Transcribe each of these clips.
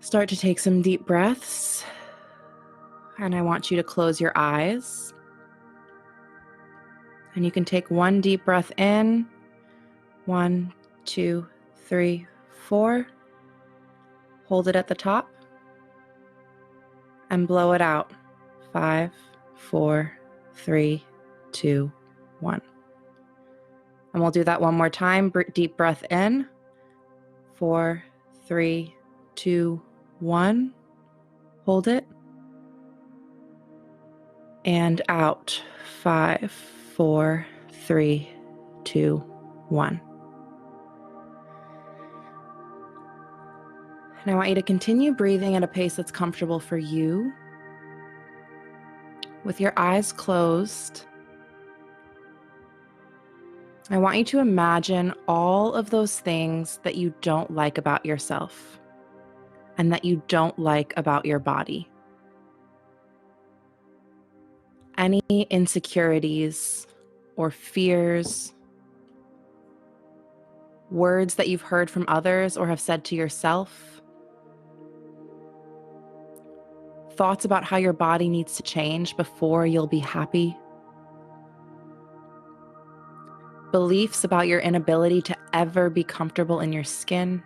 Start to take some deep breaths, and I want you to close your eyes. And you can take one deep breath in, 1, 2, 3, 4. Hold it at the top and blow it out. 5, 4, 3, 2, 1. And we'll do that one more time. Deep breath in, 4, 3, 2, 1. Hold it. And out. 5, 4, 3, 2, 1. And I want you to continue breathing at a pace that's comfortable for you. With your eyes closed, I want you to imagine all of those things that you don't like about yourself and that you don't like about your body. Any insecurities or fears, words that you've heard from others or have said to yourself, thoughts about how your body needs to change before you'll be happy, beliefs about your inability to ever be comfortable in your skin,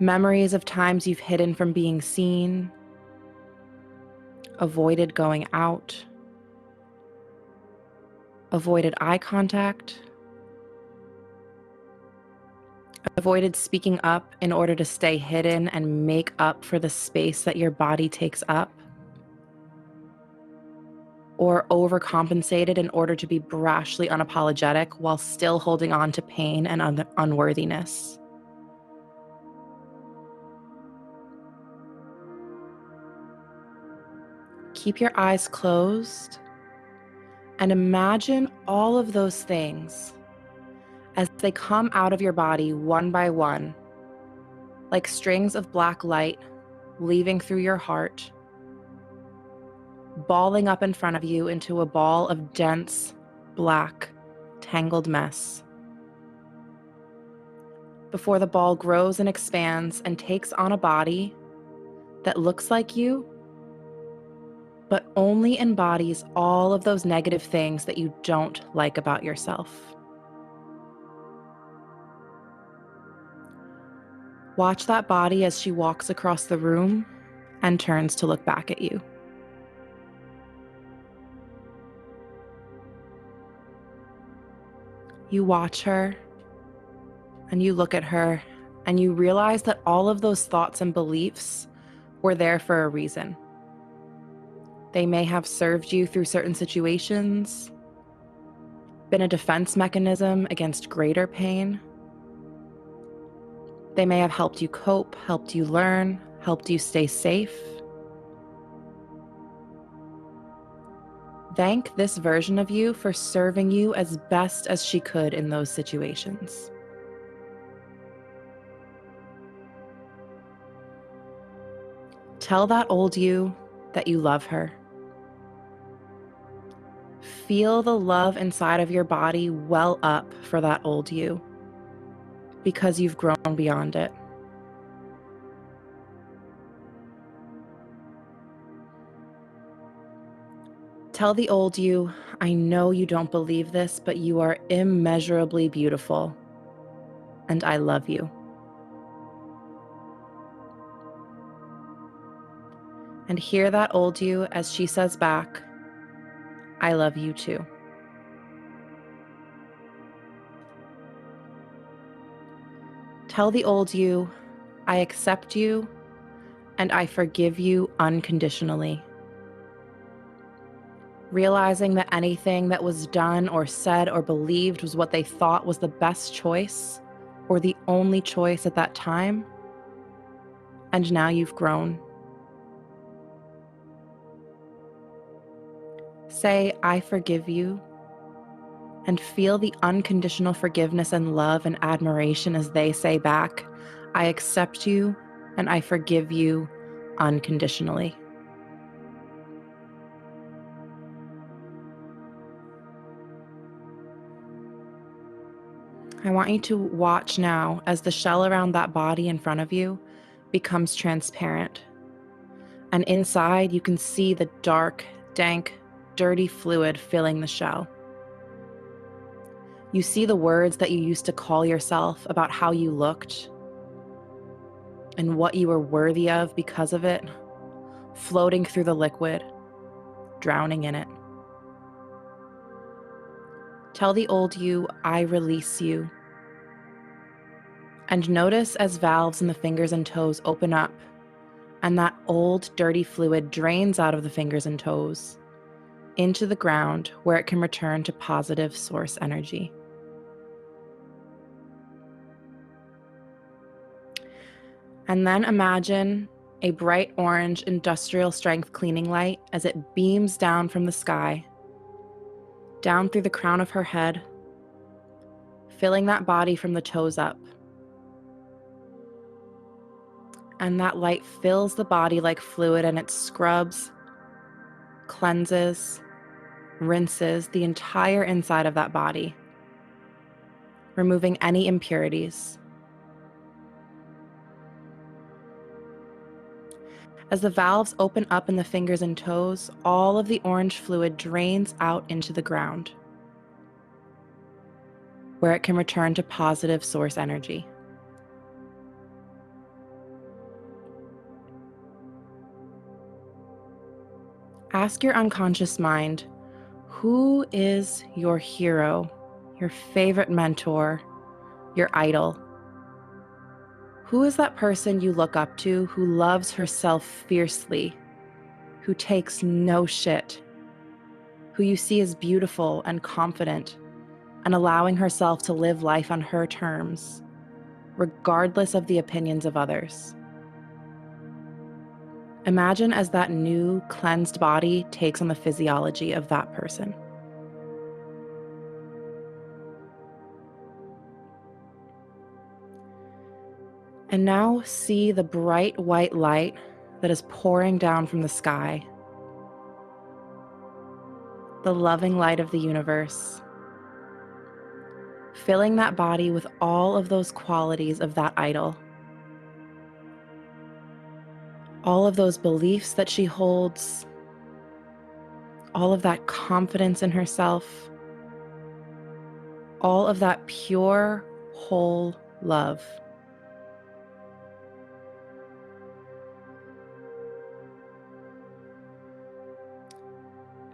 memories of times you've hidden from being seen, avoided going out, avoided eye contact, avoided speaking up in order to stay hidden and make up for the space that your body takes up, or overcompensated in order to be brashly unapologetic while still holding on to pain and unworthiness. Keep your eyes closed and imagine all of those things as they come out of your body one by one, like strings of black light leaving through your heart, balling up in front of you into a ball of dense, black, tangled mess. Before the ball grows and expands and takes on a body that looks like you, but only embodies all of those negative things that you don't like about yourself. Watch that body as she walks across the room and turns to look back at you. You watch her and you look at her and you realize that all of those thoughts and beliefs were there for a reason. They may have served you through certain situations, been a defense mechanism against greater pain. They may have helped you cope, helped you learn, helped you stay safe. Thank this version of you for serving you as best as she could in those situations. Tell that old you that you love her. Feel the love inside of your body well up for that old you, because you've grown beyond it. Tell the old you, I know you don't believe this, but you are immeasurably beautiful, and I love you. And hear that old you as she says back, I love you too. Tell the old you, I accept you and I forgive you unconditionally. Realizing that anything that was done or said or believed was what they thought was the best choice or the only choice at that time, and now you've grown. Say, I forgive you, and feel the unconditional forgiveness and love and admiration as they say back, I accept you and I forgive you unconditionally. I want you to watch now as the shell around that body in front of you becomes transparent. And inside, you can see the dark, dank, dirty fluid filling the shell. You see the words that you used to call yourself about how you looked and what you were worthy of because of it, floating through the liquid, drowning in it. Tell the old you, I release you. And notice as valves in the fingers and toes open up and that old, dirty fluid drains out of the fingers and toes into the ground where it can return to positive source energy. And then imagine a bright orange industrial strength cleaning light as it beams down from the sky, down through the crown of her head, filling that body from the toes up. And that light fills the body like fluid, and it scrubs, cleanses, rinses the entire inside of that body, removing any impurities. As the valves open up in the fingers and toes, all of the orange fluid drains out into the ground, where it can return to positive source energy. Ask your unconscious mind, who is your hero, your favorite mentor, your idol? Who is that person you look up to who loves herself fiercely, who takes no shit, who you see as beautiful and confident and allowing herself to live life on her terms, regardless of the opinions of others? Imagine as that new, cleansed body takes on the physiology of that person. And now see the bright white light that is pouring down from the sky, the loving light of the universe, filling that body with all of those qualities of that idol, all of those beliefs that she holds, all of that confidence in herself, all of that pure, whole love.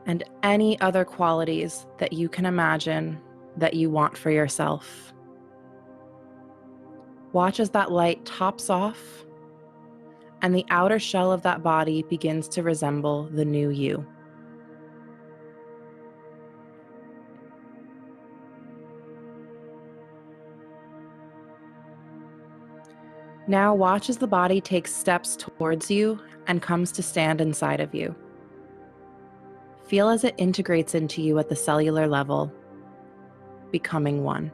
And any other qualities that you can imagine that you want for yourself. Watch as that light tops off and the outer shell of that body begins to resemble the new you. Now watch as the body takes steps towards you and comes to stand inside of you. Feel as it integrates into you at the cellular level, becoming one.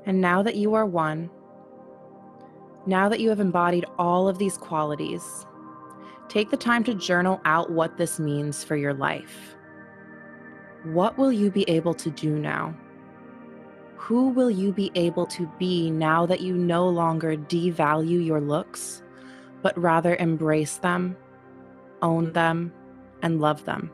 And now that you are one, now that you have embodied all of these qualities, take the time to journal out what this means for your life. What will you be able to do now? Who will you be able to be now that you no longer devalue your looks, but rather embrace them, own them, and love them?